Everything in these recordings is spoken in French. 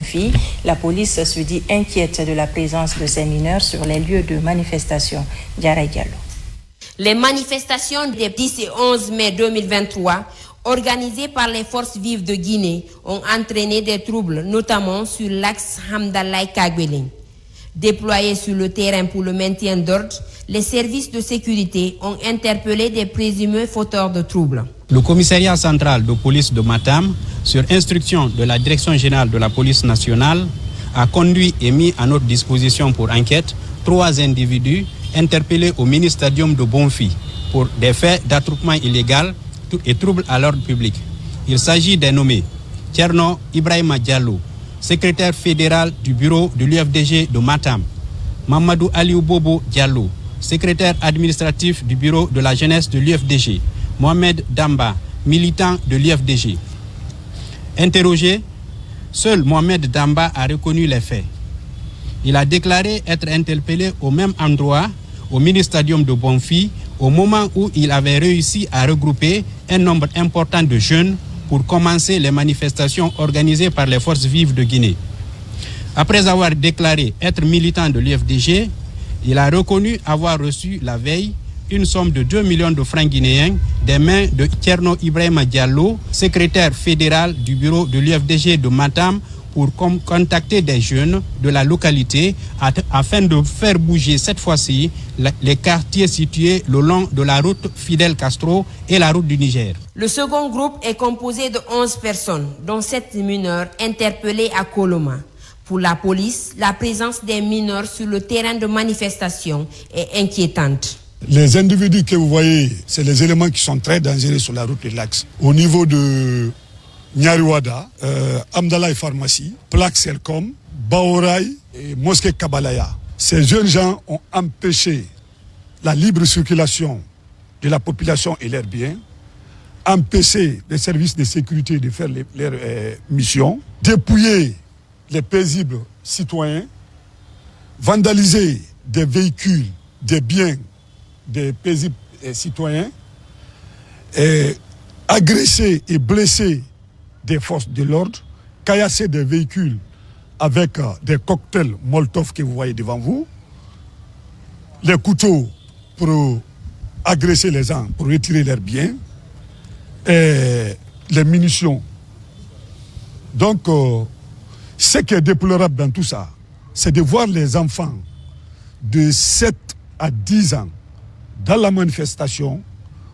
Bonfi. La police se dit inquiète de la présence de ces mineurs sur les lieux de manifestation. Diarra Diallo. Les manifestations des 10 et 11 mai 2023 organisées par les forces vives de Guinée ont entraîné des troubles, notamment sur l'axe Hamdallah-Kagbeling. Déployés sur le terrain pour le maintien d'ordre, les services de sécurité ont interpellé des présumés fauteurs de troubles. Le commissariat central de police de Matam, sur instruction de la direction générale de la police nationale, a conduit et mis à notre disposition pour enquête 3 individus interpellés au mini-stadium de Bonfi pour des faits d'attroupement illégal et troubles à l'ordre public. Il s'agit des nommés Tcherno Ibrahima Diallo, secrétaire fédéral du bureau de l'UFDG de Matam, Mamadou Aliou Bobo Diallo, secrétaire administratif du bureau de la jeunesse de l'UFDG, Mohamed Damba, militant de l'UFDG. Interrogé, seul Mohamed Damba a reconnu les faits. Il a déclaré être interpellé au même endroit, au mini-stadium de Bonfi, au moment où il avait réussi à regrouper un nombre important de jeunes pour commencer les manifestations organisées par les forces vives de Guinée. Après avoir déclaré être militant de l'UFDG, il a reconnu avoir reçu la veille une somme de 2 millions de francs guinéens des mains de Tcherno Ibrahima Diallo, secrétaire fédéral du bureau de l'UFDG de Matam, pour contacter des jeunes de la localité afin de faire bouger cette fois-ci les quartiers situés le long de la route Fidel Castro et la route du Niger. Le second groupe est composé de 11 personnes, dont 7 mineurs interpellés à Koloma. Pour la police, la présence des mineurs sur le terrain de manifestation est inquiétante. Les individus que vous voyez, c'est les éléments qui sont très dangereux sur la route de l'axe. Au niveau de Nyariwada, Hamdallah Pharmacie, Plaque Selcom, Baoraï et Mosquée Kabalaya. Ces jeunes gens ont empêché la libre circulation de la population et leurs biens, empêché les services de sécurité de faire leurs missions, dépouillé les paisibles citoyens, vandalisé des véhicules, des biens des paisibles citoyens, et agressé et blessé des forces de l'ordre, caillassé des véhicules avec des cocktails Molotov que vous voyez devant vous, les couteaux pour agresser les gens, pour retirer leurs biens, et les munitions. Donc, ce qui est déplorable dans tout ça, c'est de voir les enfants de 7 à 10 ans dans la manifestation.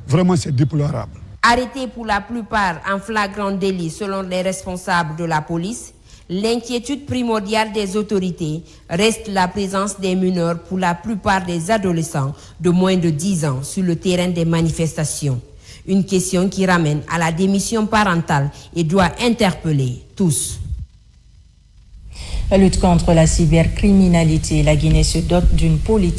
Vraiment, c'est déplorable. Arrêtés pour la plupart en flagrant délit selon les responsables de la police, l'inquiétude primordiale des autorités reste la présence des mineurs pour la plupart des adolescents de moins de 10 ans sur le terrain des manifestations. Une question qui ramène à la démission parentale et doit interpeller tous. La lutte contre la cybercriminalité, la Guinée se dote d'une politique